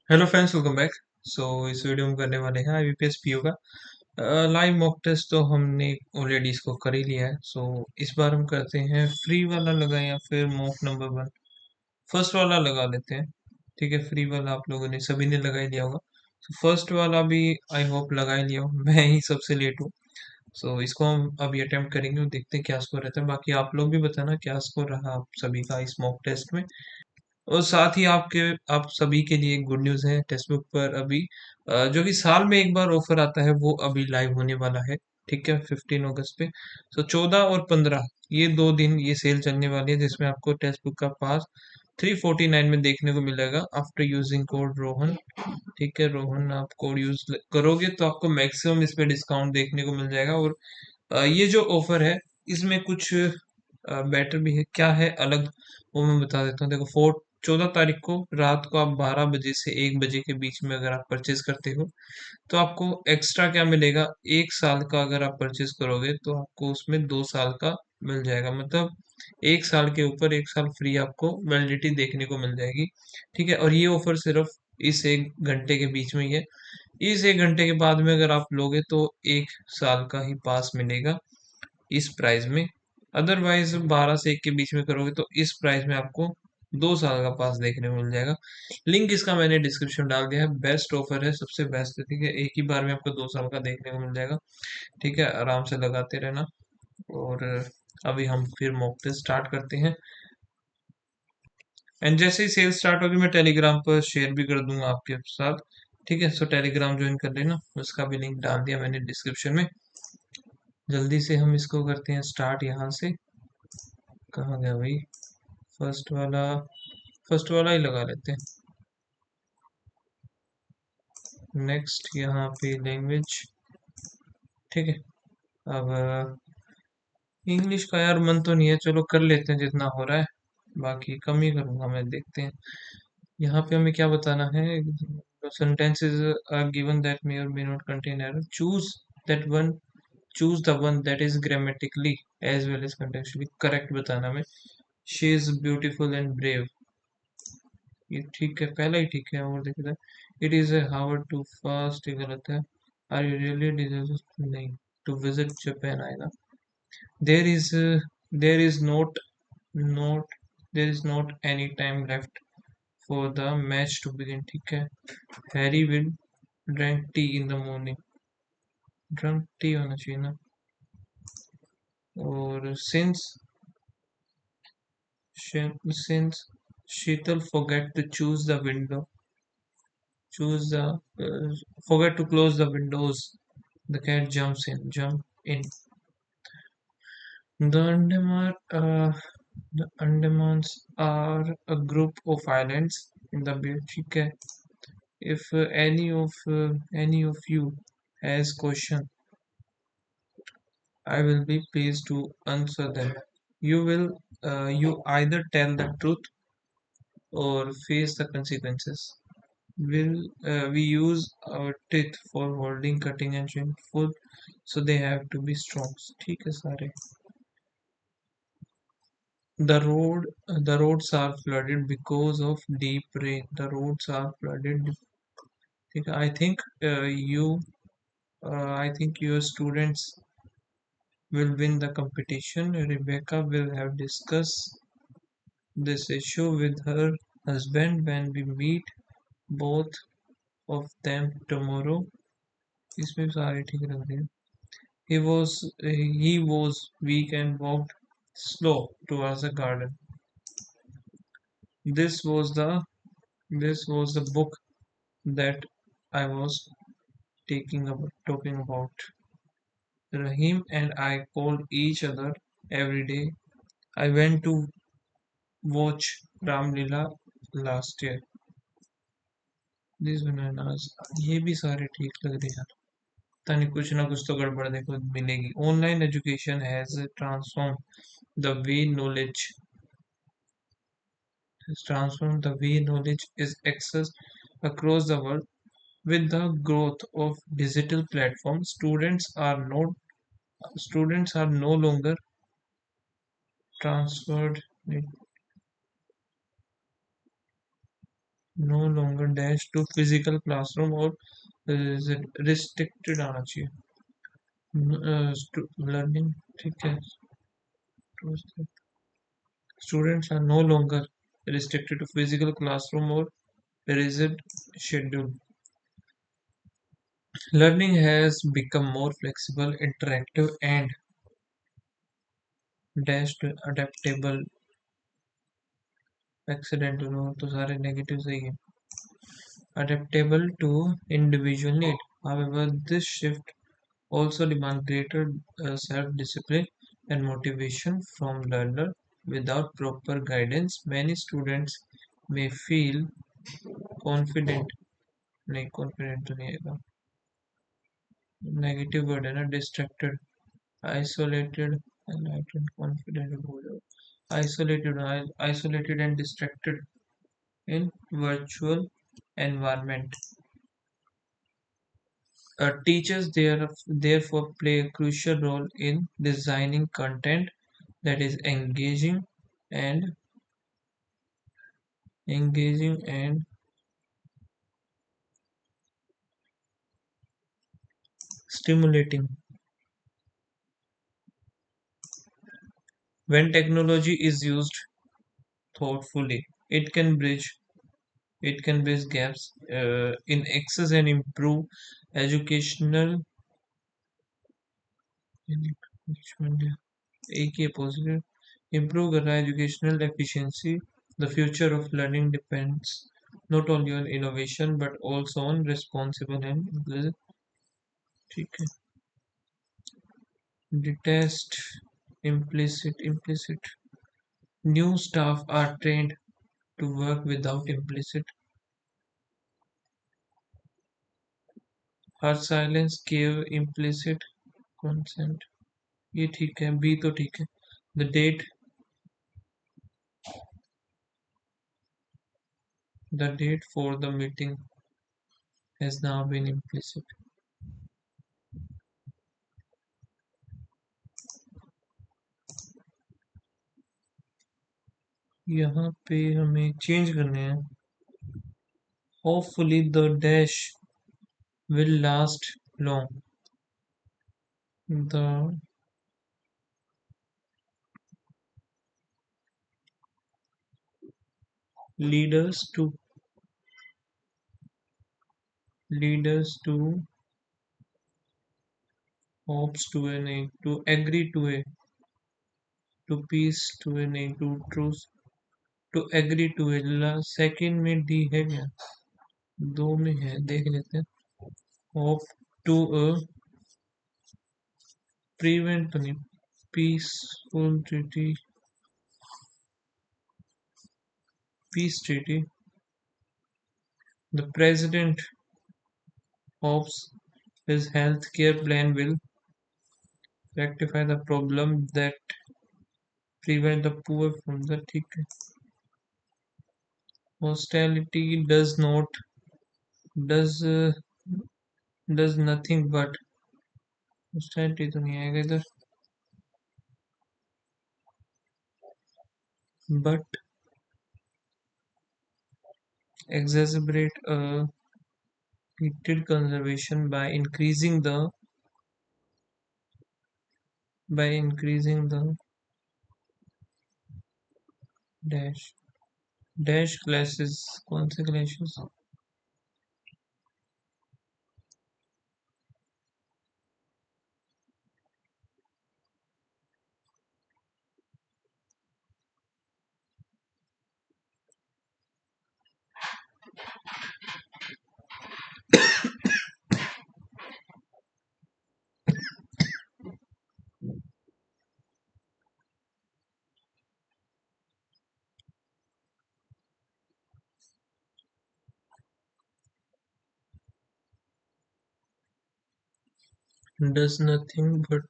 Hello friends, welcome back. इस video में करने वाले हैं आईबीपीएस पीओ का लाइव मॉक टेस्ट। तो हमने ऑलरेडी इसको कर ही लिया है। इस बार हम करते हैं फ्री वाला लगाएं या फिर मॉक नंबर वन। फर्स्ट वाला लगा लेते हैं। ठीक है, फ्री वाला आप लोगों ने सभी ने लगा ही लिया होगा। फर्स्ट वाला भी आई होप लगा ही लिया हो। मैं ही सबसे लेट हूँ। इसको हम अभी अटेम्प्ट करेंगे और देखते हैं क्या स्कोर रहता है। बाकी आप लोग भी बताना क्या स्कोर रहा आप सभी का इस मॉक टेस्ट में। और साथ ही आप सभी के लिए एक गुड न्यूज़ है। टेक्स्ट बुक पर अभी जो कि साल में एक बार ऑफर आता है वो अभी लाइव होने वाला है। ठीक है, 15 अगस्त पे। 14 और 15 ये 2 दिन ये सेल चलने वाली है, जिसमें आपको टेक्स्ट बुक का पास 349 में देखने को मिलेगा आफ्टर यूजिंग कोड रोहन। ठीक है, रोहन आप कोड यूज करोगे तो आपको मैक्सिमम इस पे डिस्काउंट देखने को मिल जाएगा। और ये जो ऑफर है इसमें कुछ बेटर भी है। क्या है अलग, वो मैं बता देता हूँ। देखो, 14 तारीख को रात को आप 12 बजे से 1 बजे के बीच में अगर आप परचेज करते हो तो आपको एक्स्ट्रा क्या मिलेगा। 1 साल का अगर आप परचेज करोगे तो आपको उसमें 2 साल का मिल जाएगा। मतलब 1 साल के ऊपर 1 साल फ्री आपको वैलिडिटी देखने को मिल जाएगी। ठीक है, और ये ऑफर सिर्फ इस 1 घंटे के बीच में ही है। इस 1 घंटे के बाद में अगर आप लोगे तो 1 साल का ही पास मिलेगा इस प्राइस में। अदरवाइज 12 से 1 के बीच में करोगे तो इस प्राइस में आपको 2 साल का पास देखने को मिल जाएगा। लिंक इसका मैंने डिस्क्रिप्शन डाल दिया है। बेस्ट ऑफर है, सबसे बेस्ट है। ठीक है, एक ही बार में आपको 2 साल का देखने को मिल जाएगा। ठीक है, आराम से लगाते रहना। और अभी हम फिर मॉक टेस्ट स्टार्ट करते हैं। एंड जैसे ही सेल स्टार्ट होगी मैं टेलीग्राम पर शेयर भी कर दूंगा आपके साथ। ठीक है, टेलीग्राम ज्वाइन कर लेना, उसका भी लिंक डाल दिया मैंने डिस्क्रिप्शन में। जल्दी से हम इसको करते हैं स्टार्ट यहाँ से। कहाँ गया भाई? फर्स्ट वाला फर्स्ट वाला ही लगा लेते हैं। नेक्स्ट यहाँ पे लैंग्वेज। ठीक है, अब इंग्लिश का यार मन तो नहीं है, चलो कर लेते हैं जितना हो रहा है। बाकी कम ही करूँगा मैं, देखते हैं। यहाँ पे हमें क्या बताना है। sentences are given that may or may not contain error. That one choose the one that is grammatically as well as contextually correct बताना हमें। She is beautiful and brave। ये ठीक है, पहला ही ठीक है। और देखते हैं, it is a Harvard too fast, ये गलत है। आर यू रियली डिजर्व, नहीं, टू विजिट जापान आएगा। There is there is note there is not any time left for the match to begin. ठीक है, Harry will drank tea in the morning. Drunk tea होना चाहिए ना। और since Sheetal forget to choose the forget to close the windows, the cat jump in. The Andamans are a group of islands in the Bay. ठीक है, if any of you has question, I will be pleased to answer them. You either tell the truth or face the consequences. We use our teeth for holding, cutting and chewing food, so they have to be strong. ठीक है सारे। The roads are flooded because of deep rain. The roads are flooded. ठीक है, I think your students will win the competition. Rebecca will have discussed this issue with her husband when we meet both of them tomorrow. इसमें सारे ठीक लग रहे हैं। He was weak and walked slow towards the garden. This was the this was the book that I was talking about. Rahim and I called each other every day. I went to watch Ram Leela last year. These bananas, ये भी सारे ठीक लग रहे हैं यार। पता नहीं, कुछ ना कुछ तो गड़बड़ देखो मिलेगी। Online education has transformed the way knowledge is accessed across the world. With the growth of digital platforms, students are no longer transferred no longer dash to physical classroom और रिस्ट्रिक्टेड आना चाहिए। लर्निंग, ठीक है। Students are no longer restricted to physical classroom or rigid schedule. Learning has become more flexible, interactive, and dash adaptable. Accidental हो तो सारे negative सही है। Adaptable to individual need. However, this shift also demands greater self-discipline and motivation from learner. Without proper guidance, many students may feel confident, नहीं confident तो नहीं आएगा, negative word है ना, डिस्ट्रैक्टेड, आइसोलेटेड, एनलाइटेंड, कॉन्फिडेंट हो जाओ, isolated and distracted in virtual environment. Teachers therefore play a crucial role in designing content that is and engaging and stimulating. When technology is used thoughtfully, it can bridge gaps in access and improve educational engagement. एक ही positive improve कर रहा है educational efficiency. The future of learning depends not only on innovation but also on responsible and ठीक है, detest implicit. New staff are trained to work without implicit. Her silence gave implicit consent. ये ठीक है, B तो ठीक है। The date for the meeting has now been implicit. यहाँ पे हमें चेंज करने हैं। Hopefully the dash will last long. The leaders to leaders to hopes to a नहीं, to agree to a, to peace to a नहीं, to truth, to agree to a। Second में D है क्या, दो में है, देख लेते हैं। होप टू अ प्रिवेंट तो नहीं, peaceful treaty, peace treaty. The president hopes his health care plan will rectify the problem that prevent the poor from the ठीक है। Hostility does does nothing but hostility तो नहीं आएगा इधर, but exacerbate a heated conservation by increasing the dash classes। कौन से classes? Does nothing but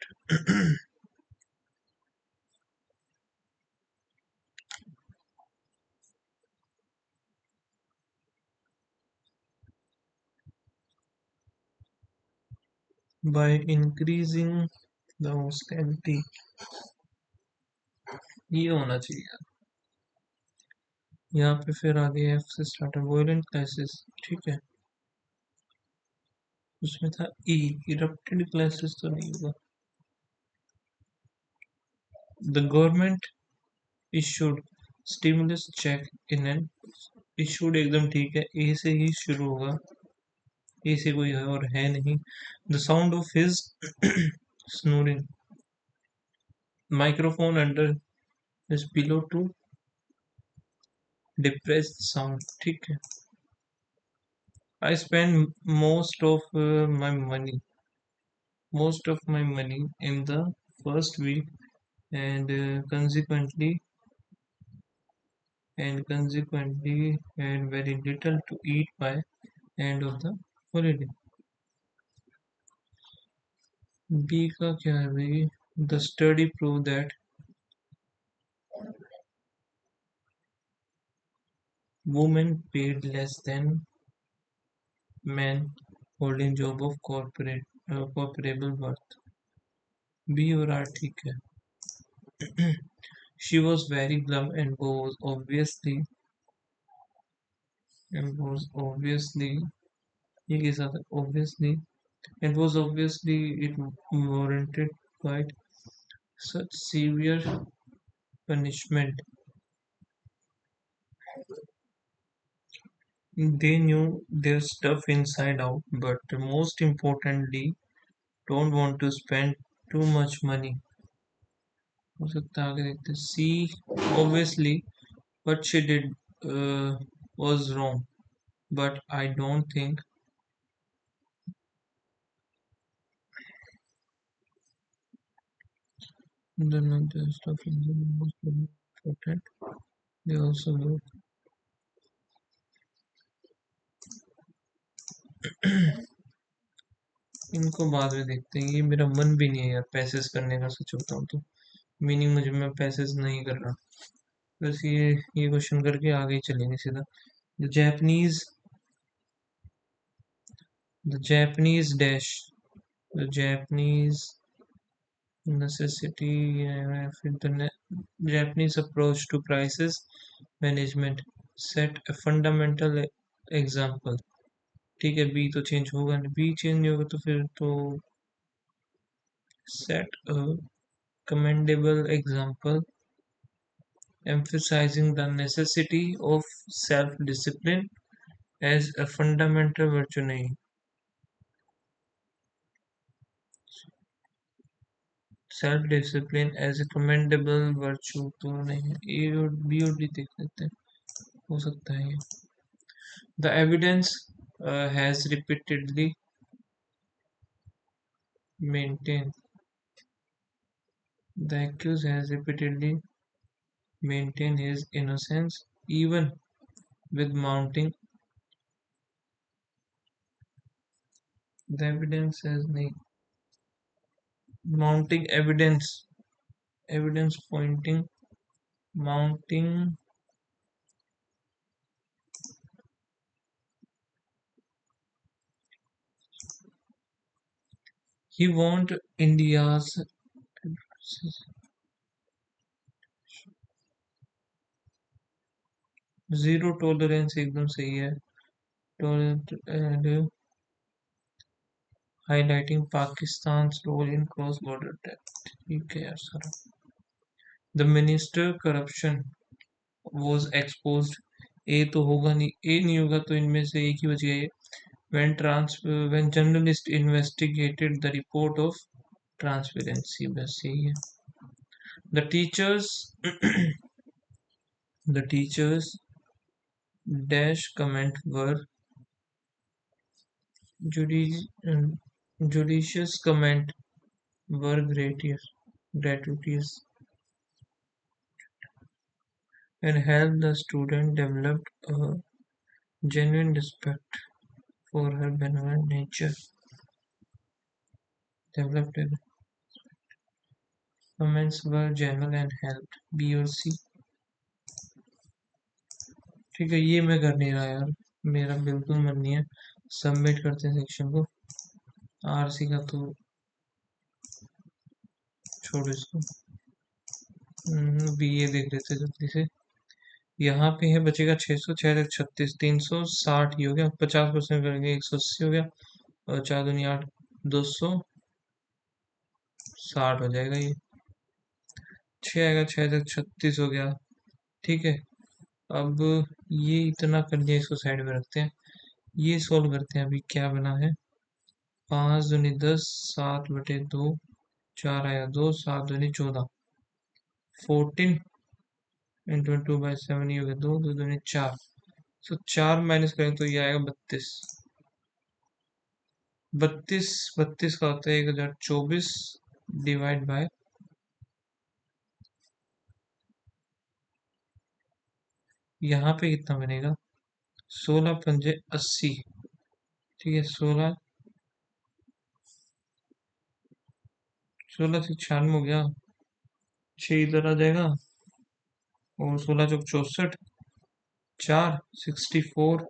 by increasing the hostility। ये होना चाहिए। यहाँ पे फिर आ गया एफ से स्टार्ट है, वोलेंट क्लासेस, ठीक है। उसमें था ई, इरप्टेड क्लासेस तो नहीं होगा। The government issued stimulus check in an, issued एकदम ठीक है, ए से ही शुरू होगा, ए से कोई है और है नहीं। The sound of his snoring, microphone under his pillow to depress sound, ठीक है। I spend most of my money in the first week, and consequently had very little to eat by end of the holiday. B का क्या है भाई? The study proved that women paid less than men holding job of comparable worth. B और R ठीक है। She was very glum and was obviously ये के साथ obviously it was obviously it warranted quite such severe punishment. They knew their stuff inside out, but most importantly, don't want to spend too much money. हो सकता है आगे देखते सी, obviously what she did was wrong, but I don't think none of the stuff in the most important. They also know. इनको बाद में देखते हैं, ये मेरा मन भी नहीं है यार पैसेस करने का, सच बताऊं तो मीनिंग मुझे, मैं पैसेस नहीं कर रहा। बस ये क्वेश्चन करके आगे ही चलेंगे सीधा। The Japanese the Japanese dash the Japanese necessity, फिर the Japanese approach to crisis management set a fundamental example, ठीक है। बी तो चेंज होगा नहीं, बी चेंज नहीं होगा तो फिर तो set a commendable example emphasizing the necessity of self-discipline as a fundamental virtue, नहीं, self discipline as a commendable virtue तो नहीं है। ए और बी और डी देख लेते हैं, हो सकता है ये। The evidence has repeatedly maintained the accused has repeatedly maintained his innocence even with mounting the evidence has नहीं, mounting evidence pointing mounting he want India's zero tolerance एकदम सही है। Tolerant and highlighting Pakistan's role in cross-border theft, ठीक है यार सारा। The minister corruption was exposed, ए तो होगा नहीं, ए नहीं होगा तो इनमें से एक ही बच गया ये। when journalist investigated the report of transparency, बस यही है। The teachers the teachers dash comment were judi- judicious comment were gratuitous and helped the student develop a genuine respect for her benevolent nature. Developed comments were genuine and helped B और C, ठीक है। ये मैं कर नहीं रहा यार, मेरा बिल्कुल मन नहीं है। सबमिट करते हैं सेक्शन को। आरसी का तो छोड़ इसको, बी ए देख लेते जल्दी से। यहाँ पे है बचेगा 600, 6 36, 360 ही हो गया, 50% करेंगे 180 हो गया, और 4 दूनी 8, 260 हो जाएगा ये। 6 आएगा, 6 36 हो गया। ठीक है, अब ये इतना कर लिया, इसको साइड में रखते हैं। ये सोल्व करते हैं, अभी क्या बना है। 5 दूनी 10, 7/2, 4 आया 2, 7 दूनी 14, 14 × 2/7 ही हो गया, 2 2 दूनी 4। तो 4 माइनस करें तो ये आएगा 32। 32, 32 का होता है 1024 डिवाइड बाय, यहाँ पे कितना बनेगा, 16 पंजे 80। ठीक है, 16 से 96 हो गया, 6 इधर आ जाएगा, और 16 चौक 64, 4 64,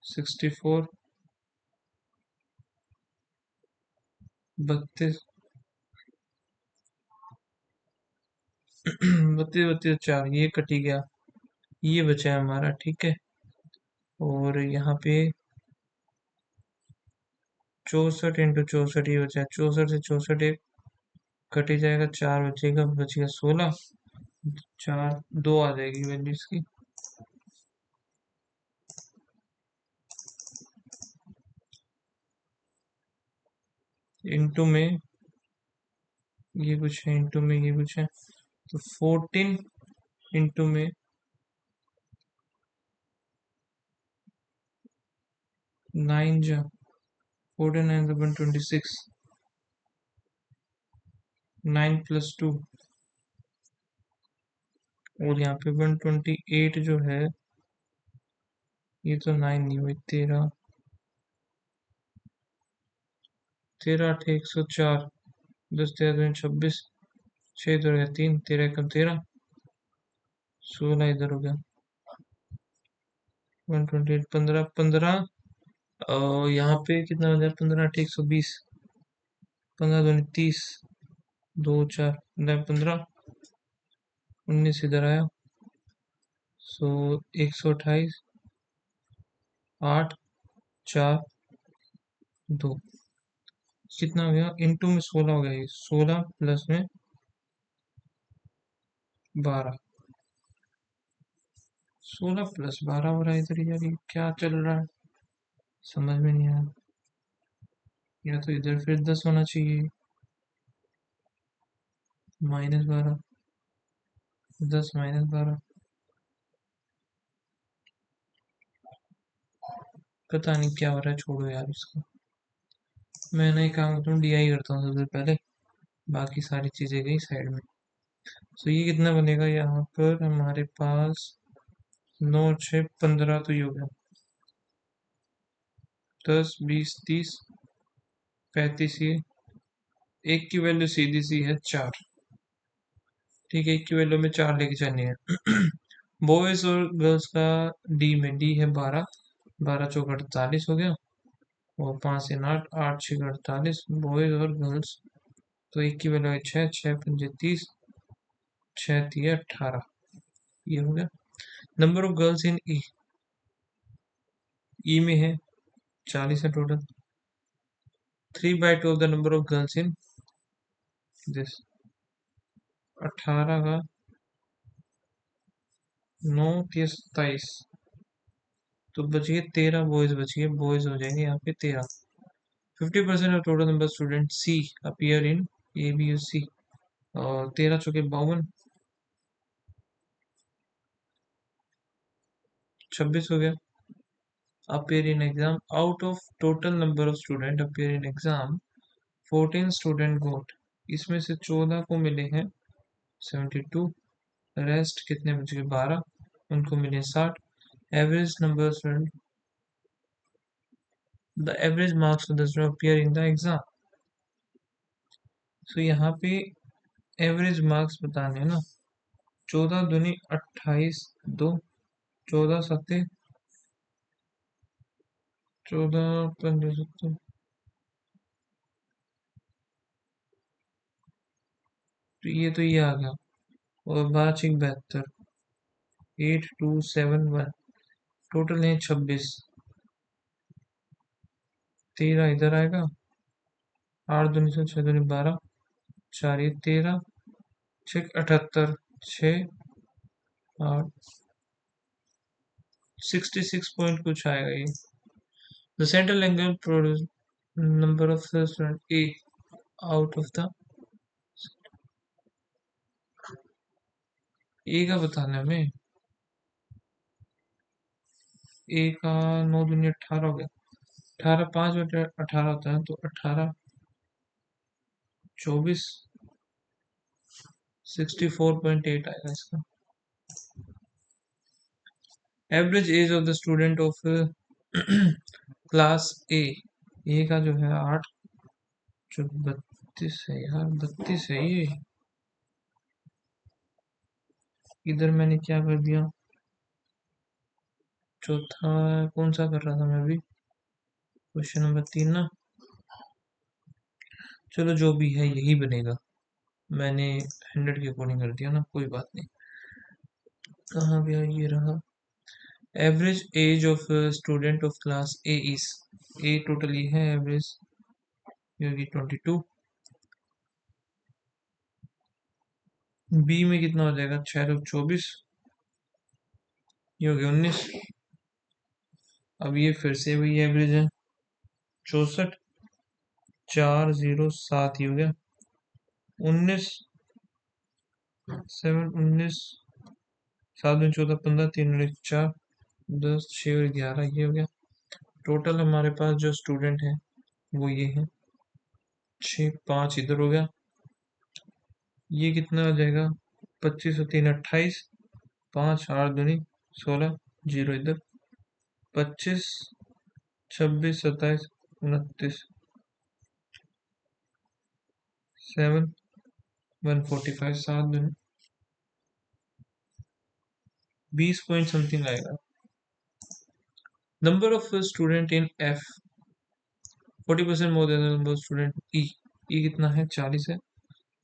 64, 32, 32 32 4, ये कटी गया, ये बचा है हमारा। ठीक है, और यहाँ पे 64 × 64 ये बचा है, 64 से 64 एक कट ही जाएगा, 4 बचेगा, बच गया 16, 4 2 आ जाएगी वैल्यू इसकी। इंटू में ये कुछ है, इंटू में ये कुछ है, तो 14 इंटू में 9 जा 14 9 126, 9 + 2, और यहाँ पे 128 जो है, ये तो 9 नहीं हुई, 13, 13 8 104, 10 13 दूनी 26, 6 इधर हो गया 3, 13 एकम 13, 16 इधर हो गया, 128, 15 15, और यहाँ पे कितना हो जाए, 15 8 120, 15 दूनी 30, 2 4 15, 19 इधर आया, सो 128, 8 4 2, कितना हो गया, इंटू में 16 हो गया, ये 16 प्लस में 12, 16 + 12 हो रहा है इधर यार, ये क्या चल रहा है, समझ में नहीं आया। या तो इधर फिर 10 होना चाहिए, -12, 10 -12, पता नहीं क्या हो रहा है, छोड़ो यार इसको। मैं नहीं काम करता हूँ, DI करता हूँ सबसे पहले, बाकी सारी चीजें गई साइड में। तो ये कितना बनेगा, यहाँ पर हमारे पास 9 6 15, तो ये हो गया 10 20 30 35, ये एक की वैल्यू सीधी सी है 4। ठीक है, एक की वैल्यू में 4 लेके चलनी है। बॉयज और गर्ल्स का डी में, डी है 12, 12 × 4 = 48 हो गया, और 5 3 8, 8 6 × 48, बॉयज और गर्ल्स, तो एक की वैल्यू है 6, 6 × 5 = 30, 6 3 18, ये हो गया। नंबर ऑफ गर्ल्स इन ई, ई में है 40 है total, 3/2 of the number of girls in this, 18 का 9 30 27, तो बच गए 13 बॉयज, बच गए बॉयज हो जाएंगे यहाँ पे 13। 50% of total number students appear in A B C, और 13 चौके 52, 26 हो गया। appear in exam, out of total number of student appear in exam, 14 student got, इसमें से 14 को मिले हैं 72, रेस्ट कितने बच गए 12, उनको मिले 60। Average number student, the average marks of the student appear in the exam. So यहाँ पे एवरेज मार्क्स बताने हैं ना, 14 दूनी 28, 2, 14 सत्ते 14 पंजे 70, तो ये आ गया, और 12 6 72, 8271, टोटल है 26। 13 इधर आएगा, 8 दूनी 6 दूनी 12, 4 ये 13, 6 78, 6 8, 66 पॉइंट कुछ आएगा ये। The central angle produce number of student A out of the ए का बताना है हमें। ए का 9 दूनी 18 हो गया, 18 5/18 होता है, तो 18 24 64.8 आएगा इसका। Average age of the student of class ए का जो है 8, जो 32 है यार, 32 है ये। इधर मैंने क्या कर दिया, चौथा कौन सा कर रहा था मैं अभी, क्वेश्चन नंबर 3 ना। चलो जो भी है यही बनेगा, मैंने 100 के अकॉर्डिंग कर दिया ना, कोई बात नहीं। कहाँ गया ये रहा। Average age of student of class A is, A total ये है एवरेज, ये होगी 22। बी में कितना हो जाएगा, 6 24, ये हो गया 19। अब ये फिर से वही एवरेज है, 64 407, ये हो गया 19 7 19, 7 दूनी 14 15, 3 और 1 4, 10 6 और 11, ये हो गया। टोटल हमारे पास जो स्टूडेंट है वो ये है 6 5 इधर हो गया, ये कितना आ जाएगा, 25 और 3 28, 5 8 दूनी 16, 0 इधर, 25 26 27 29, 7 145, 7 दूनी 20 पॉइंट समथिंग आएगा। Number of student in F 40% more than number of student E, E कितना है 40 है,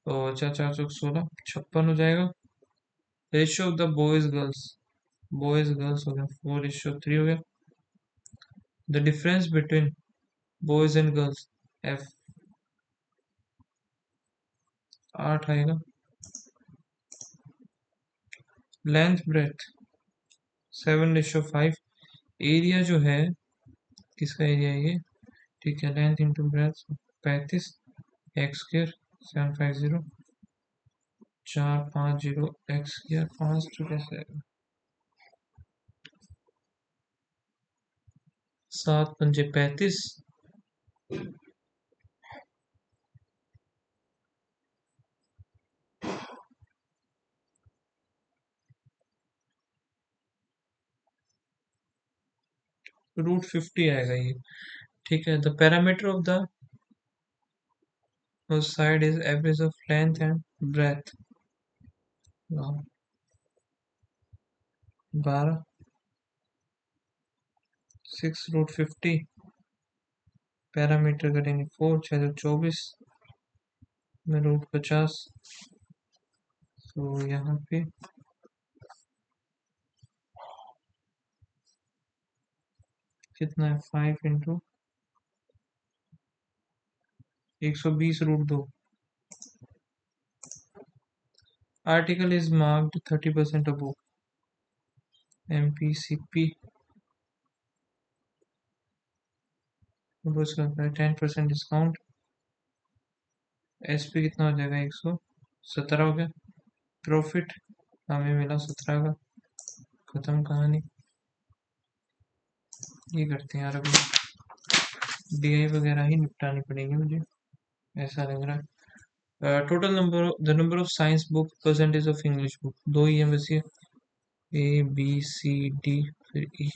और 4 4 16 56 हो जाएगा। Ratio of the boys girls हो गया 4:3 हो गया। The difference between boys and girls F 8 आएगा। Length breadth 7:5। एरिया जो है, किसका एरिया है ये, ठीक है, length into breadth 35, x square 750, 450 x square 5 तो कैसे आएगा, 7 5 35, √50 आएगा ये, ठीक है। The parameter of the side is average of length and breadth, 12 6 √50, parameter करेंगे 4 6 24 में √50, तो यहाँ पे कितना है, 5 into 120 √2। Article is marked 30% above, MPCP 10% discount, SP कितना हो जाएगा, 117 हो गया। प्रॉफिट हमें मिला 17 का, खत्म कहानी। ये करते हैं यार, अभी DI वगैरह ही निपटानी पड़ेगी मुझे, ऐसा लग रहा है। Total number, the number of science book, percentage of English book, 2 ही है बस ये, ABCD फिर E।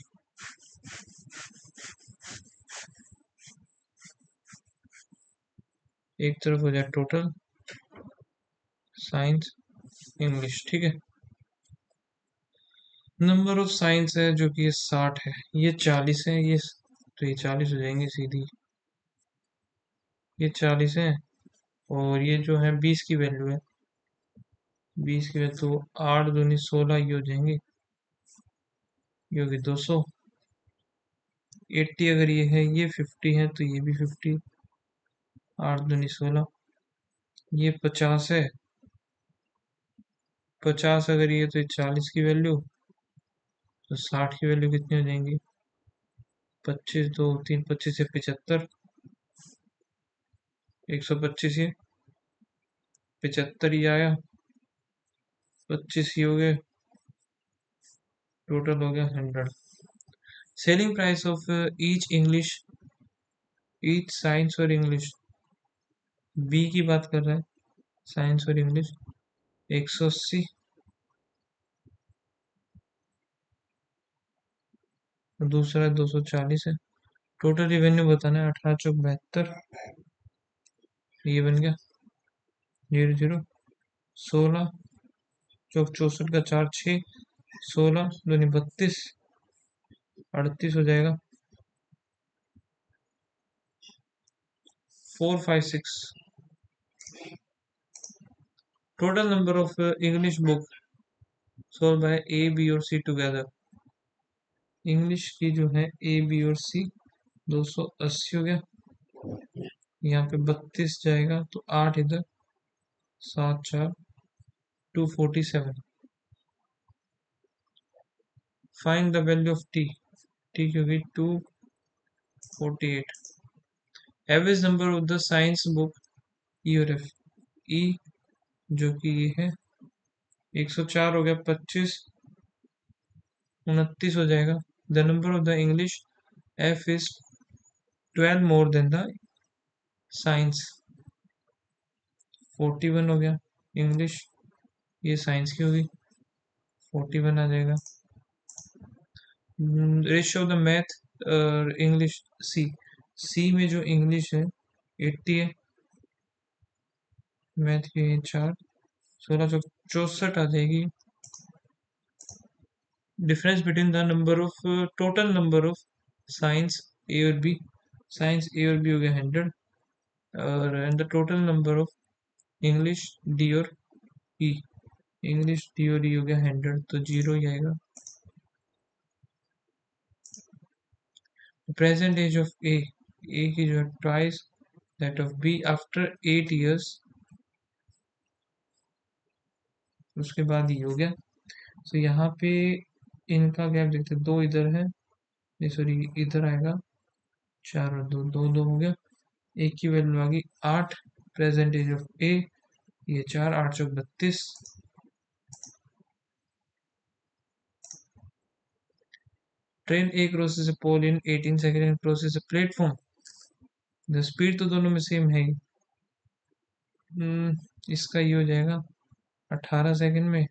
एक तरफ हो जाए टोटल साइंस इंग्लिश, ठीक है। नंबर ऑफ साइंस है जो कि ये 60 है, ये 40 है, ये तो ये 40 हो जाएंगे सीधी, ये 40 है, और ये जो है 20 की वैल्यू है, 20 की वैल्यू तो 8 दूनी 16 ये हो जाएंगे, ये होगी 200। 80 अगर ये 50 है तो ये भी 50। 8 दूनी 16। ये 50 है। 50 अगर ये तो ये 40 की वैल्यू। तो 60 की वैल्यू कितनी हो जाएंगी? 25 2 3 25 से 75। 125 ये 75 ही आया। 25 ही हो गए। टोटल हो गया 100। Selling price of each English, each science और इंग्लिश। बी की बात कर रहा है, साइंस और इंग्लिश। 180। दूसरा 240 है। टोटल रिवेन्यू बताना है 18 चौक 72। ये बन गया 00। 16 चौक 64 का 4 6। 16 दूनी 32। 38 हो जाएगा। 456। Total number of English book sold by A B और सी टुगेदर। इंग्लिश की जो है ए बी और सी 280 हो गया। यहाँ पे 32 जाएगा तो 8 इधर। 7 4 247। Find the value of T. T की होगी 248। Average number of the science book E और एफ। ई जो कि ये है 104 हो गया। 25 29 हो जाएगा। The number of the English F is 12 more than the science. 41 हो गया। इंग्लिश ये साइंस की होगी। 41 आ जाएगा। Ratio of the math English C. C में जो इंग्लिश है 80 है। मैथ की 4। 16 64 आ जाएगी। Difference between the number of total number of science A और बी। साइंस ए और बी हो गया 100। और and the total number of English D और ई। इंग्लिश डी और ई हो गया 100 तो 0 ही आएगा। Present age of A. A की जो है twice that of B after 8 years। उसके बाद ये हो गया। तो यहाँ पे इनका गैप देखते हैं, 2 इधर है, सॉरी इधर आएगा। 4 और 2 2 2 हो गया। एक की वैल्यू आ गई 8। प्रेजेंट एज ऑफ ए ये 4 8 चौक 32। Train A crosses a pole in 18 second and crosses a platform. The speed तो दोनों में सेम है ही। इसका ये हो जाएगा 18 सेकंड में।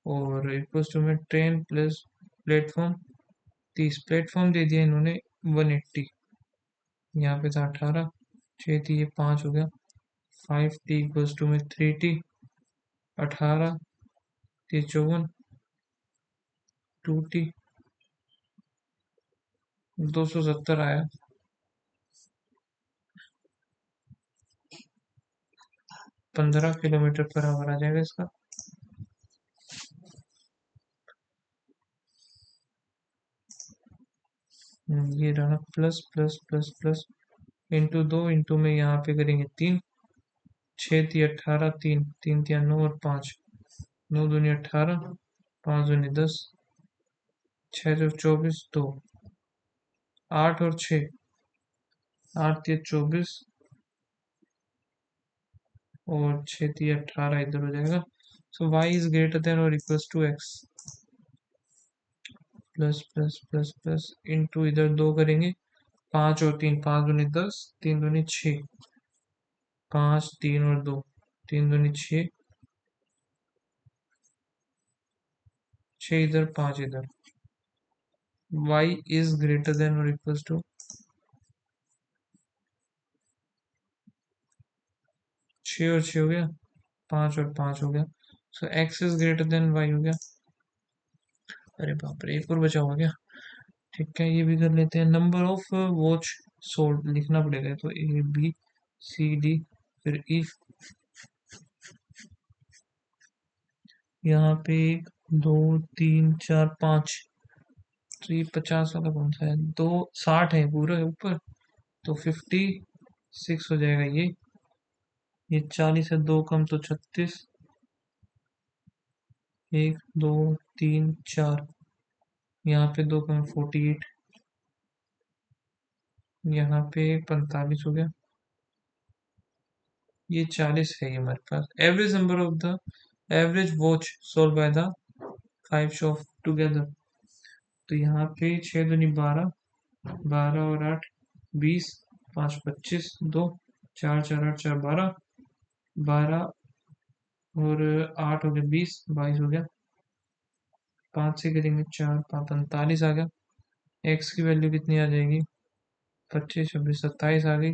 और इक्वल्स टू में ट्रेन प्लस प्लेटफॉर्म 30। प्लेटफॉर्म दे दिया इन्होंने 180। यहाँ पे था 18। 6 थी ये 5 हो गया। 5t इक्वल्स टू में 3t। 18 54। 2t 270 आया। 15 किलोमीटर पर आवर आ जाएगा इसका। ये रहा plus plus plus plus into 2 into में यहाँ पे करेंगे 3। 6 थी 18 3 3 थी 9 और 5। 9 दूनी 18। 5 दूनी 10। 6 जो 24 2। 8 और 6। 8 थी 24 और 6 थी 18 इधर हो जाएगा। So y is greater than और equals to x। Plus plus plus plus into इधर 2 करेंगे। 5 और 3 5 दूनी 10। 3 दूनी 6। 5 3 और 2 3 दूनी 6। 6 इधर 5 इधर। y इज ग्रेटर देन और इक्वल्स टू 6 और 6 हो गया। 5 और 5 हो गया। सो x is greater then y हो गया। अरे बाप रे एक और बचा हुआ क्या? ठीक है ये भी कर लेते हैं। नंबर ऑफ वॉच सोल्ड लिखना पड़ेगा तो ए बी सी डी फिर ई। यहाँ पे 1 2 3 4 5 तो ये 50 वाला कौन सा है? दो 60 है पूरे ऊपर, तो 56 हो जाएगा ये 40 है, दो कम तो 36, एक दो तीन चार, यहाँ पे दो कम 48, यहाँ पे 45 हो गया, ये 40 है ये हमारे पास। Average number of the average watch solve by the 5 shop together, तो यहाँ पे 6 दूनी 12, 12 और 8 20, 5 25, 2 4 4 8 4 12, 12 और 8 हो गया 20, 22 हो गया, 5 से करेंगे 4 5 45 आ गया। एक्स की वैल्यू कितनी आ जाएगी? 25 26 27 आ गई।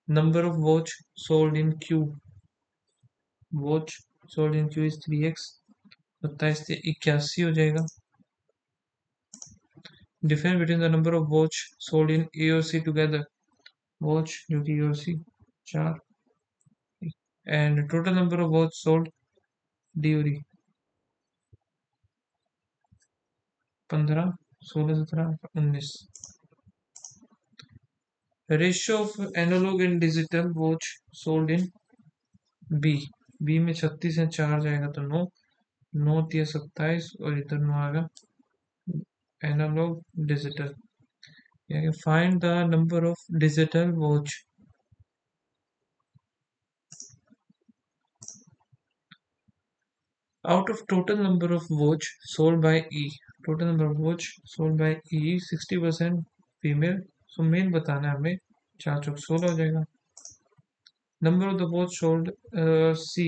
Number of watch sold in Q, watch sold in Q is 3x, 27 से 81 हो जाएगा। Difference between the number of watch sold in A और सी टुगेदर, वॉच जो कि ए और C 4, and total number of watch sold D और E 15 16 17 19। Ratio of analogue and digital watch sold in B, B में 36 है, 4 जाएगा तो 9, 9 तिया 27 और इधर 9 आएगा। एनालॉग डिजिटल, यानी find the number of digital watch, out of total number of watch sold by E, total number of watch sold by E 60% female, so male बताना है हमें, 4 चौक 16 हो जाएगा। Number of the watch sold C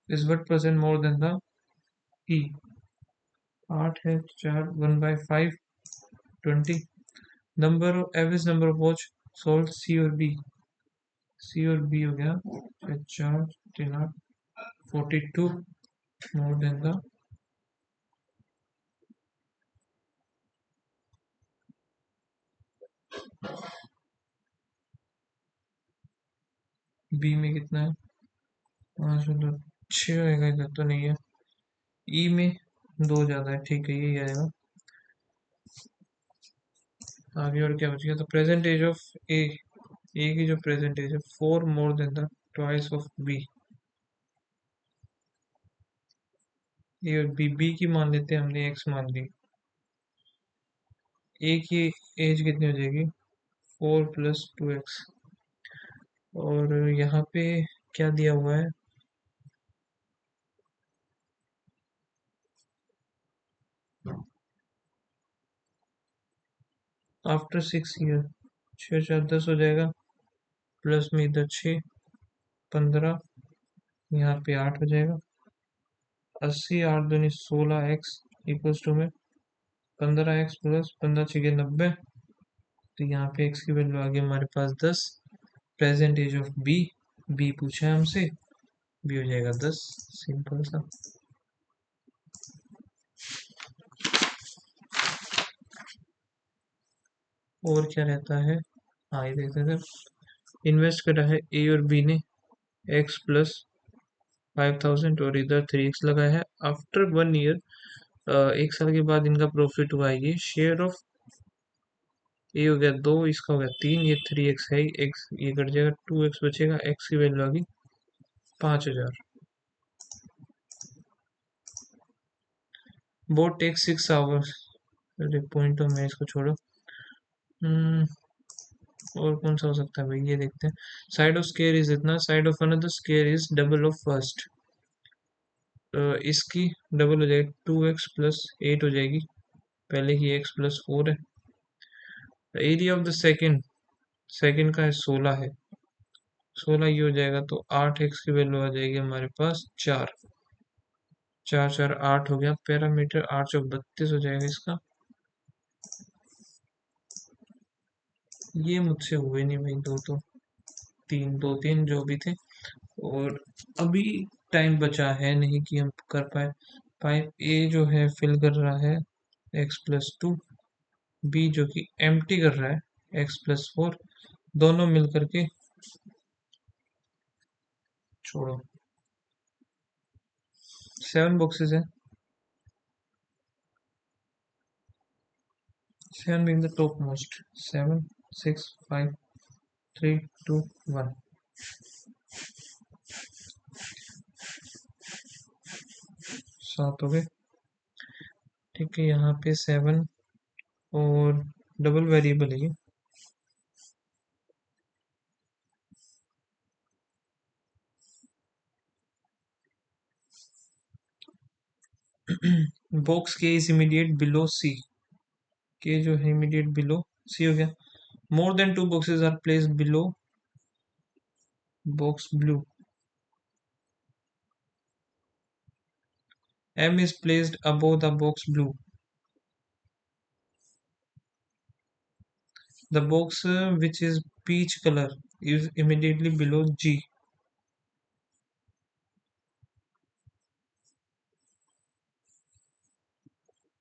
is what percent more than the E, 8 है 4 1/5 20। Number of average number of watch sold C और B, C और B हो गया 4 3 8 42 मोर देन द B में कितना है? 5 तो 6 होएगा, इधर तो नहीं है। ई में 2 ज़्यादा है, ठीक है यही आएगा। आगे और क्या बच गया? तो प्रेजेंट एज ऑफ ए की जो प्रेजेंट एज है 4 more than the twice of B, A और बी की मान लेते हैं हमने, एक्स मान ली। ए की एज कितनी हो जाएगी? 4 + 2x, और यहाँ पे क्या दिया हुआ है? आफ्टर 6 ईयर, 6 4 10 हो जाएगा, प्लस में इधर 6 15, यहाँ पे 8 हो जाएगा। 80 8 दूनी 16x इक्वल्स टू में 15x प्लस 15 6 90, तो यहाँ पे x की वैल्यू आ गई हमारे पास 10। Present age of B, B पूछा है हमसे, बी हो जाएगा 10, सिंपल सा। और क्या रहता है? हाँ ये देखते थे, इन्वेस्ट करा है ए और बी ने x + 5000 और इधर 3x लगाया है। आफ्टर 1 ईयर, 1 साल के बाद इनका प्रॉफिट हुआ है, ये शेयर ऑफ ए हो गया 2, इसका हो गया 3, ये 3x है, x ये कट जाएगा, 2x बचेगा, x की वैल्यू आ गई 5000। बोट टेक 6 आवर्स, पॉइंट तो मैं इसको छोड़ो। हम्म, और कौन सा हो सकता है भाई, ये देखते हैं। साइड ऑफ स्केयर इज इतना, side of another square is double of first, इसकी डबल हो जाएगी, 2x + 8 हो जाएगी, पहले की x + 4 है। Area of the second, second का है 16 है, 16 ये हो जाएगा, तो 8x की वैल्यू आ जाएगी हमारे पास 4, 4 4 8 हो गया, पैरामीटर 8 चौक 32 हो जाएगा इसका। ये मुझसे हुए नहीं भाई, दो तो तीन, दो तीन जो भी थे, और अभी टाइम बचा है नहीं कि हम कर पाए। पाइप ए जो है फिल कर रहा है x + 2, बी जो कि एम्प्टी कर रहा है x + 4, दोनों मिल करके छोड़ो 7 बॉक्सेस है, 7 being the topmost. 7, 6, 5, 3, 2, 1. 7 हो गए। ठीक है, यहाँ पे 7 और डबल वेरिएबल है ये। बॉक्स के इज इमीडिएट बिलो सी। के जो है इमीडिएट बिलो सी हो गया। More than 2 boxes are placed below box blue. M is placed above the box blue. The box which is peach color is immediately below G.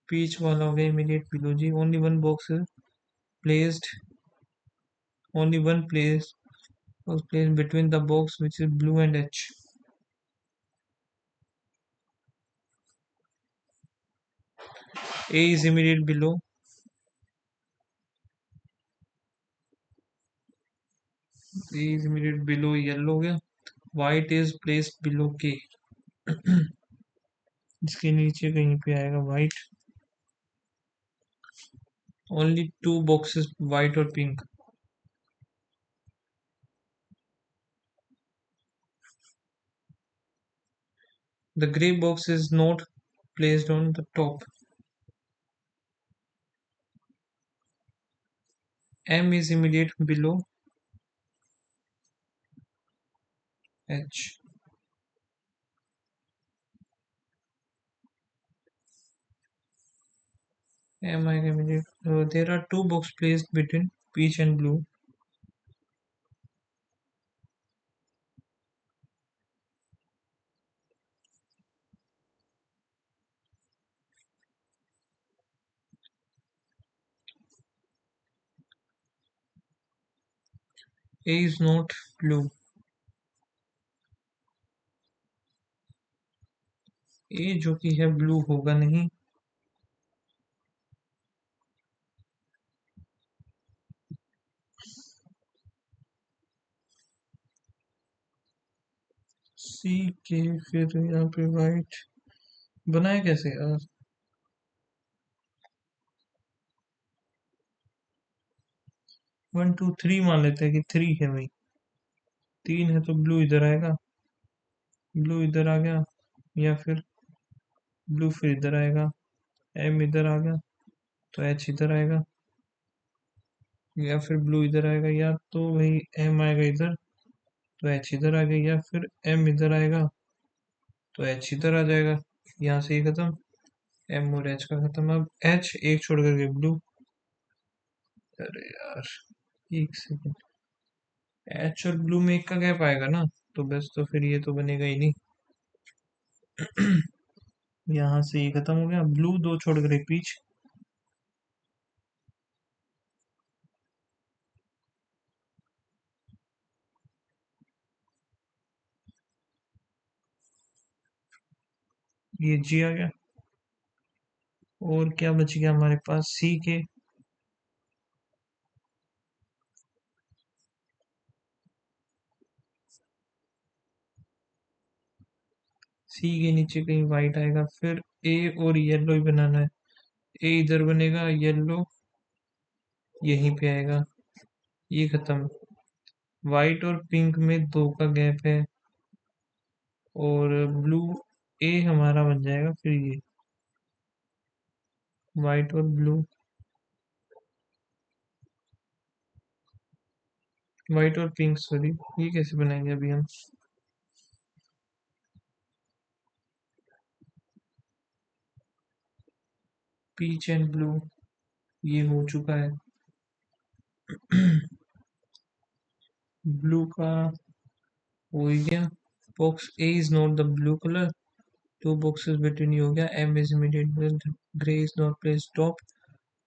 Peach वाला हो गया immediate below G. Only one box placed. Only one place was placed between the box which is blue and H. A is immediate below. A is immediate below yellow हो गया. White is placed below K. इसके नीचे कहीं पे आएगा white. Only two boxes white और pink. The gray box is not placed on the top. M is immediate below H. M I immediate. There are two boxes placed between peach and blue. A is not blue. A जो कि है blue होगा नहीं. C के फिर यहाँ पे white बनाए कैसे यार? 1 2 3 मान लेते हैं कि 3 है भाई. 3 है तो ब्लू इधर आएगा. ब्लू इधर आ गया या फिर ब्लू फिर इधर आएगा. M इधर आ गया तो H इधर आएगा या फिर ब्लू इधर आएगा या तो भाई M आएगा इधर तो H इधर आ गया या फिर M इधर आएगा तो H इधर आ जाएगा. यहाँ से ये खत्म. M और H का खत्म. अब H एक छोड़ करके ब्लू. अरे यार एक सेकंड. H और ब्लू में एक का गैप आएगा ना तो बस तो फिर ये तो बनेगा ही नहीं. यहाँ से ये खत्म हो गया. ब्लू दो छोड़ कर एक पीच. ये G आ गया. और क्या बच गया हमारे पास C के. C के नीचे कहीं वाइट आएगा फिर A और येलो ही बनाना है. A इधर बनेगा येलो यहीं पे आएगा. ये खत्म. वाइट और पिंक में दो का गैप है और ब्लू ए हमारा बन जाएगा फिर ये. वाइट और ब्लू. वाइट और पिंक सॉरी. ये कैसे बनाएंगे अभी हम. पीच एंड ब्लू ये हो चुका है. ब्लू का हो ही गया. Box A is not the blue colour. Two boxes between हो गया. M is immediate. Grey is not place top.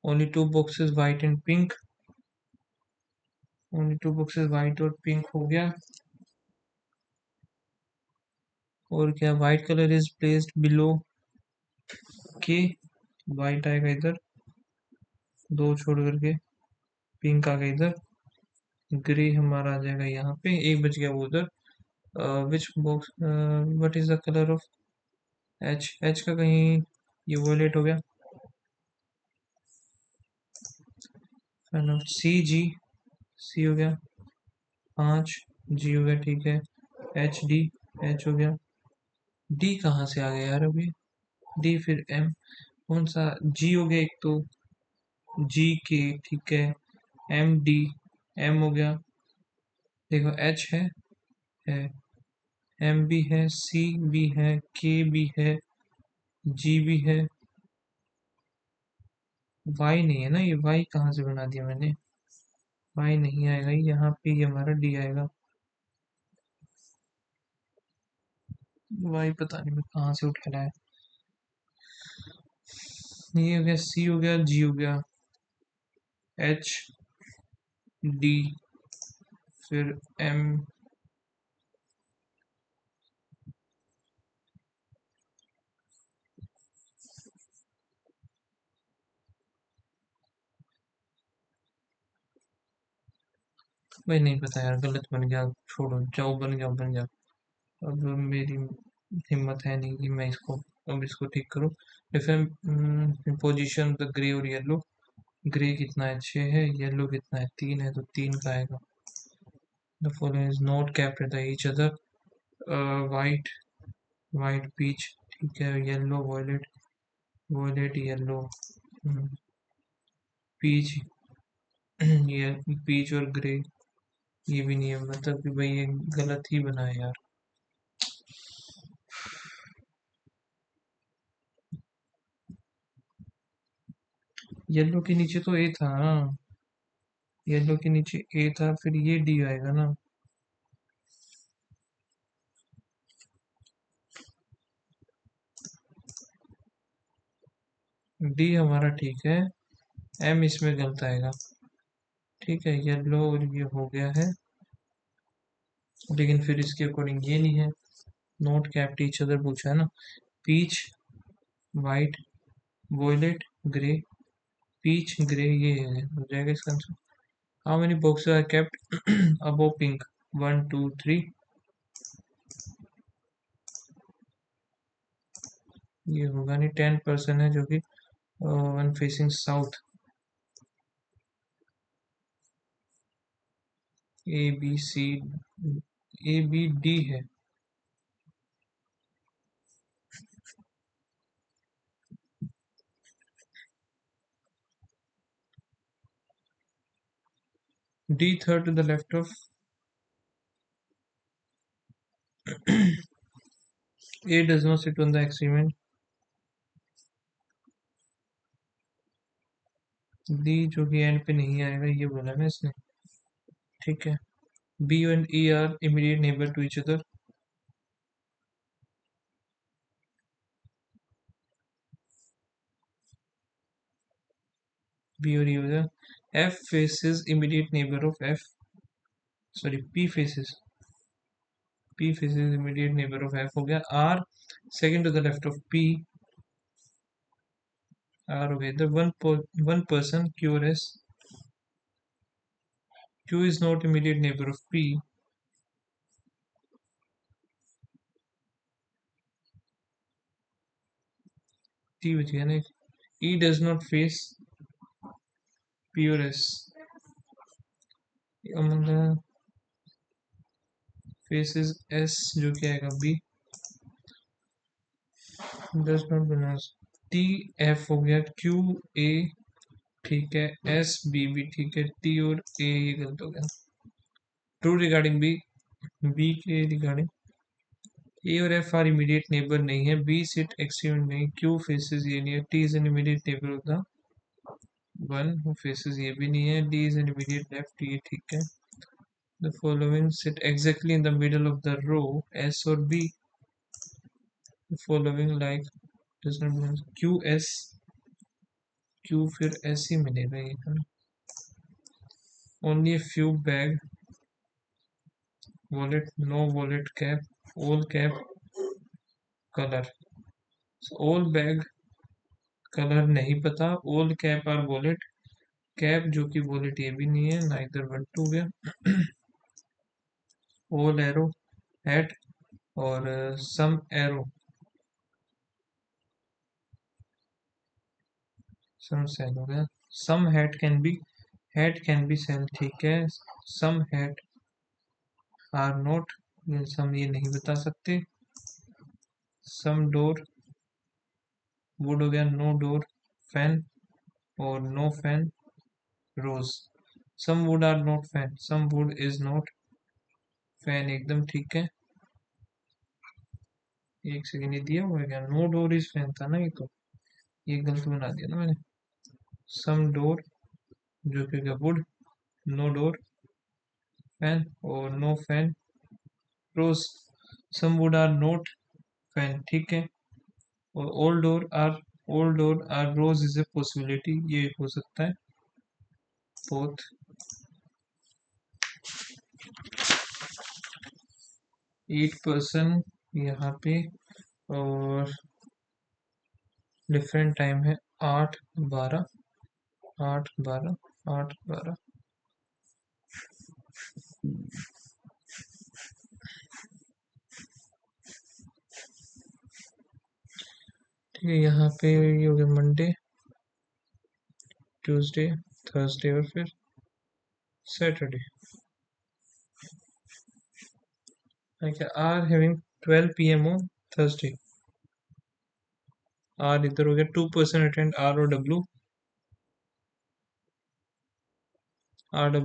Only two boxes white and pink. Only two boxes white और पिंक हो गया. और क्या white colour is placed below K. White आएगा इधर. दो छोड़ करके पिंक आ गया इधर, ग्रे हमारा आ जाएगा यहाँ पे, एक बच गया वो उधर। Which box, what is the colour of H, H का कहीं ये वॉयलेट हो गया। सी जी, सी हो गया 5, जी हो गया ठीक है, एच डी, एच हो गया, डी कहाँ से आ गया यार अभी, डी फिर एम, कौन सा, जी हो गया एक तो, जी के ठीक है, एम डी, एम हो गया, देखो एच है एम भी है, सी भी है, के भी है, जी भी है, वाई नहीं है ना, ये वाई कहाँ से बना दिया मैंने, वाई नहीं आएगा यहाँ पे, ये हमारा डी आएगा, वाई पता नहीं मैं कहाँ से उठ के लाया। ये हो गया, सी हो गया, जी हो गया, एच डी, फिर एम, भाई नहीं पता यार, गलत बन गया, छोड़ो, जाओ बन गया बन गया। अब मेरी हिम्मत है नहीं कि मैं इसको, अब इसको ठीक करूँ। डिफरेंट पोजीशन द ग्रे और येलो, ग्रे कितना है 6 है, येलो कितना है 3 है, तो 3 का आएगा। The following is not capped with each other, white, white peach ठीक है, yellow violet, violet yellow, peach, ये पीच और ग्रे, ये भी नहीं है, मतलब कि भाई ये गलत ही बना है यार। येलो के नीचे तो ए था ना, येलो के नीचे ए था, फिर ये डी आएगा ना। डी हमारा ठीक है, एम इसमें गलत आएगा, ठीक है, येलो और ये हो गया है, लेकिन फिर इसके अकॉर्डिंग ये नहीं है, नोट कैप ईच अदर पूछा है ना, peach, white, violet, grey, peach grey, ये है, हो जाएगा इसका answer. How many boxes are kept above pink, 1 2 3, ये होगा नहीं, 10% है जो कि one facing south, A B C, A B D है, D third to the left of, A does not sit on the experiment, D जो कि and पे नहीं आएगा, ये बोला ना इसने, ठीक है, B and E are immediate neighbour to each other, B और ई हो जाए, F faces immediate neighbour of F, sorry P faces immediate neighbour of F हो गया, R second to the left of P, R हो गया इधर, one person Q और S, Q is not immediate neighbour of P, T बच गया ना, E does not face P और एस, मतलब फेसेस एस जो कि आएगा B, does not belongs, T F हो गया, क्यू ए ठीक है, एस बी भी ठीक है, टी और ए ये गलत हो गया, ट्रू रिगार्डिंग बी, बी के रिगार्डिंग, ए और एफ आर इमीडिएट नेबर नहीं है, बी सिट एक्सट्रीम नहीं, क्यू फेसेस ये नहीं है, T is an immediate neighbour of the one who faces ये भी नहीं है, D is an immediate left, ये ठीक है, the following sit exactly in the middle of the row, S और B, the following like does not belong, Q S, Q फिर S ही मिलेगा ये है, only a few bag wallet, no wallet cap, all cap color, all bag colour नहीं पता, all cap और wallet cap जो कि वॉलेट ये भी नहीं है, ना इधर वन टू गया। ऑल एरो हैट और सम एरो सम सेल हो गया। Some hat can be sell, ठीक है। Some hat are not, some ये नहीं बता सकते। सम डोर वुड हो गया, नो डोर फैन और no fan rose. Some wood are not fan, some wood is not fan, एकदम ठीक है। एक सेकेंड, ये दिया हुआ है क्या? नो डोर इज फैन था ना, ये तो ये गलत बना दिया ना मैंने। सम डोर जो कि वुड, नो डोर फैन और no fan rose. Some wood are not fan, ठीक है। और old door are rose is a possibility, ये हो सकता है बोथ। 8% यहाँ पे, और डिफरेंट टाइम है 8-12, 8-12, 8-12। ठीक है, यहाँ पे ये हो गया मंडे, ट्यूसडे, थर्सडे और फिर Saturday. R having 12 PM on Thursday. R इधर हो गया, 2% अटेंड RW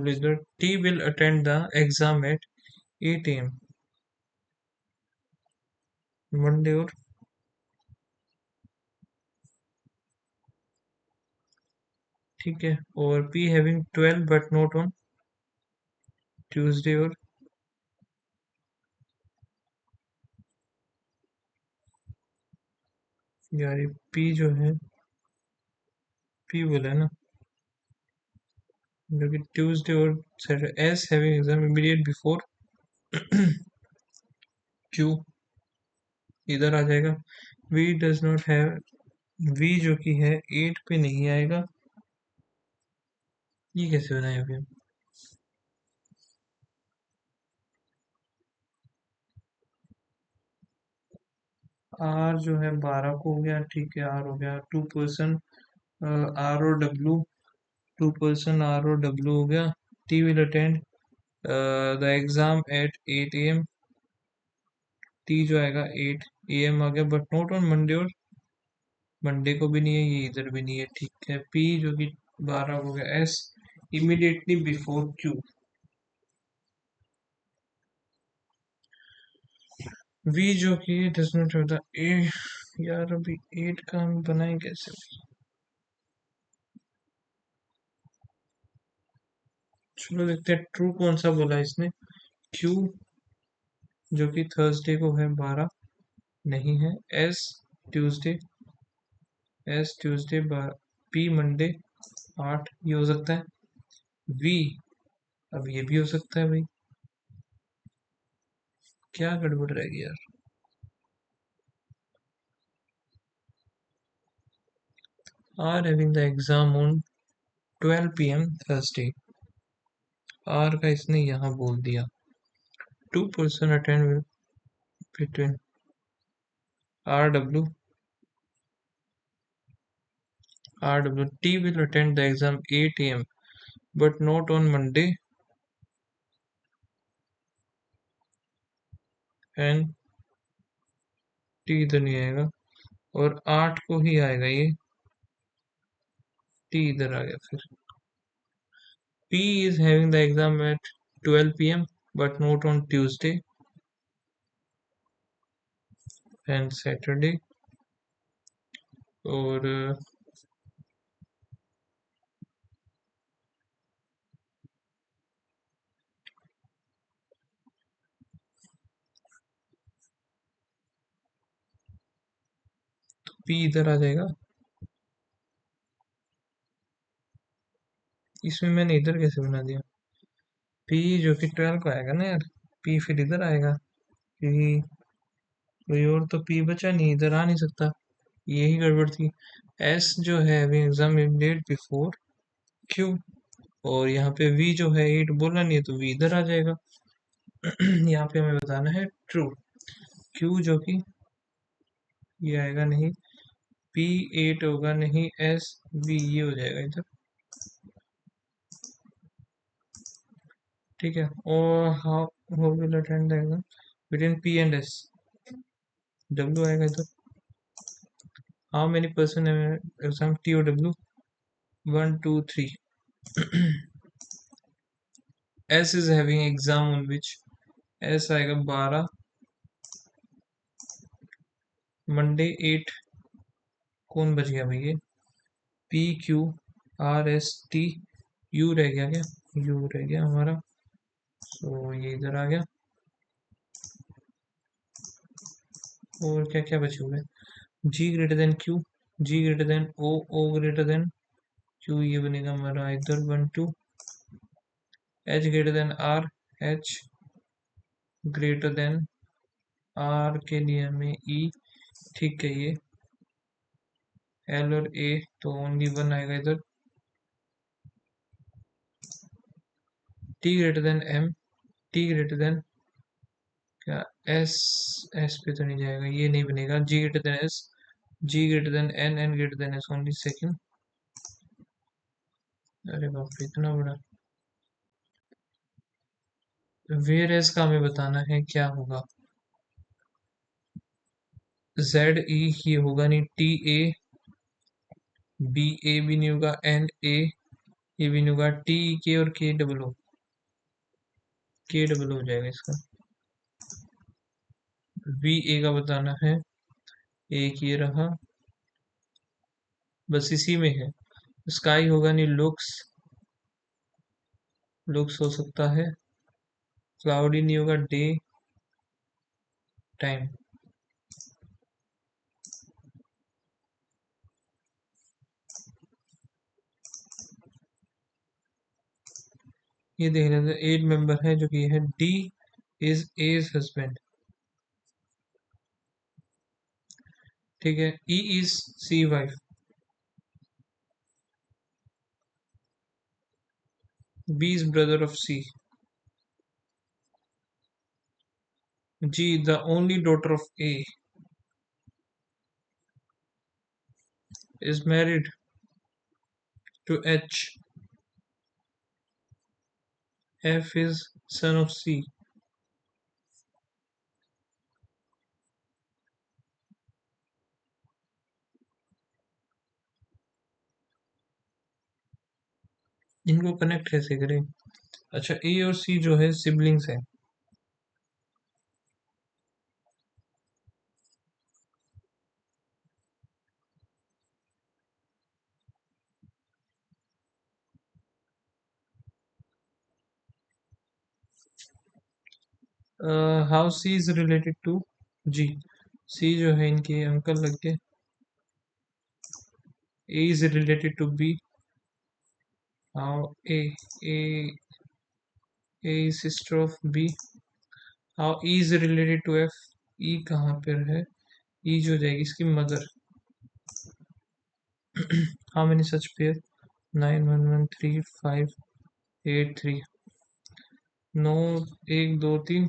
इधर। T will attend the exam at 8 AM Monday और ठीक है। और P having 12 but not on Tuesday और यार ये P जो है, P बोला है ना, जो कि ट्यूसडे और Saturday. S having exam immediate before Q इधर आ जाएगा। V does not have, V जो कि है 8 पे नहीं आएगा, ये कैसे बनाए अभी? R जो है 12 को हो गया, ठीक है। R हो गया 2%, R और W, 2% R और W हो गया। T will attend the exam at 8 AM। T जो आएगा 8 AM आ गया, बट नॉट ऑन मंडे, और मंडे को भी नहीं है, ये इधर भी नहीं है, ठीक है। P जो कि 12 हो गया। S immediately before Q। V जो कि डज नॉट होता ए। यार अभी 8 का हम बनाए कैसे? चलो देखते हैं ट्रू कौन सा बोला इसने। Q जो कि थर्सडे को है 12 नहीं है। S ट्यूसडे, P मंडे 8, ये हो सकता है। V अब ये भी हो सकता है भाई, क्या गड़बड़ रहेगी यार। R having the exam on 12 PM Thursday. R का इसने यहाँ बोल दिया। 2% attend between RW, T will attend the exam 8 AM but not on Monday and T इधर नहीं आएगा, और 8 को ही आएगा ये, T इधर आ गया फिर। P is having the exam at 12 PM but not on Tuesday and Saturday, और P इधर आ जाएगा। इसमें मैंने इधर कैसे बना दिया? P जो कि 12 को आएगा ना यार, P फिर इधर आएगा, क्योंकि कोई और तो P बचा नहीं, इधर आ नहीं सकता, यही गड़बड़ थी। S जो है अभी एग्जाम डेट बिफोर क्यू, और यहाँ पे वी जो है 8 बोलना नहीं है तो वी इधर आ जाएगा। यहाँ पे हमें बताना है ट्रू। क्यू जो कि ये आएगा नहीं, पी 8 होगा नहीं, एस वी ये हो जाएगा इधर। ठीक है, और हाउ विल अटेंड आएगा between P and S, W आएगा इधर। How many person exam T O W, 1 2 3। S is having exam on which, S आएगा 12, मंडे 8, कौन बच गया भैया, P Q R S T, U रह गया क्या, यू रह गया हमारा, तो ये इधर आ गया। और क्या क्या बचे हुए, G greater than Q, G greater than O, O greater than Q, ये बनेगा हमारा इधर 1 2, H greater than R, H greater than R के लिए हमें ई, ठीक है ये एल और ए तो ओनली 1 आएगा इधर, T greater than M, T greater than क्या एस, एस पे तो नहीं जाएगा, ये नहीं बनेगा, G greater than S, G greater than N, N greater than S only second. अरे बाप रे इतना बड़ा, वेयर एस का हमें बताना है क्या होगा, जेड ई ये होगा नहीं, टी ए बी, ए भी नहीं होगा, एन ए ये भी नहीं होगा, टी के और के डबल ओ, के डबल हो जाएगा इसका, वी ए का बताना है, एक ये रहा, बस इसी में है, स्काई होगा नहीं, लुक्स, लुक्स हो सकता है, क्लाउडी नहीं होगा, डे टाइम। ये देख रहे थे 8 मेंबर है जो कि है, डी इज एज हस्बैंड, ठीक है, E is C wife, B is brother of C, G the only daughter of A is married to H, F is son of C, इनको कनेक्ट कैसे करें, अच्छा ए और सी जो है सिबलिंग्स है, how C is related to G, C जो है इनके अंकल लग गए, A is related to B, how A A sister of B, how E is related to F, E कहाँ पर है, ई जो हो जाएगी इसकी mother, how many such pair, 9 1 1 3 5 8 3, 9 1 2 3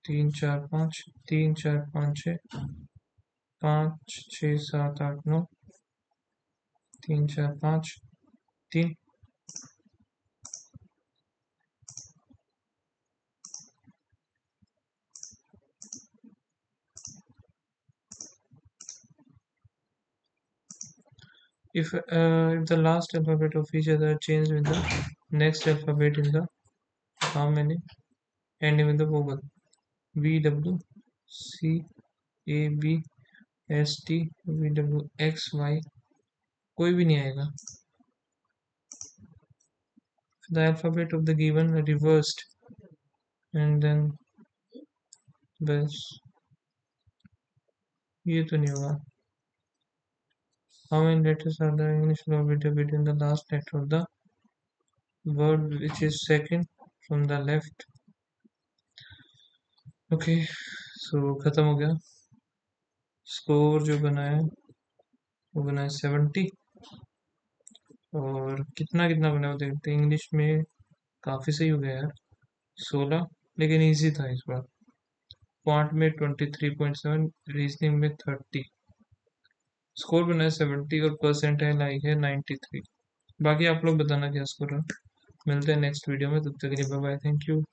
3 4 5 3 4 5 6 5 6 7 8 9 3 4 5 3, if the last alphabet of each other changed with the next alphabet in the, how many ending with the vowel, V W C A B S T V W X Y, कोई भी नहीं आएगा, the alphabet of the given reversed and then बस ये तो नहीं होगा, how many letters are the English alphabet between the last letter of the word which is second from the left, okay so खत्म हो गया, स्कोर जो बना है वो बना है 70, और कितना कितना बना वो देखते हैं। इंग्लिश में काफ़ी सही हो गया यार, 16, लेकिन इजी था इस बार। क्वांट में 23.7, रीजनिंग में 30। स्कोर बना है 70 और परसेंटाइल आई है 93। बाकी आप लोग बताना क्या स्कोर है। मिलते हैं नेक्स्ट वीडियो में, तब तक के लिए बाय बाय, थैंक यू।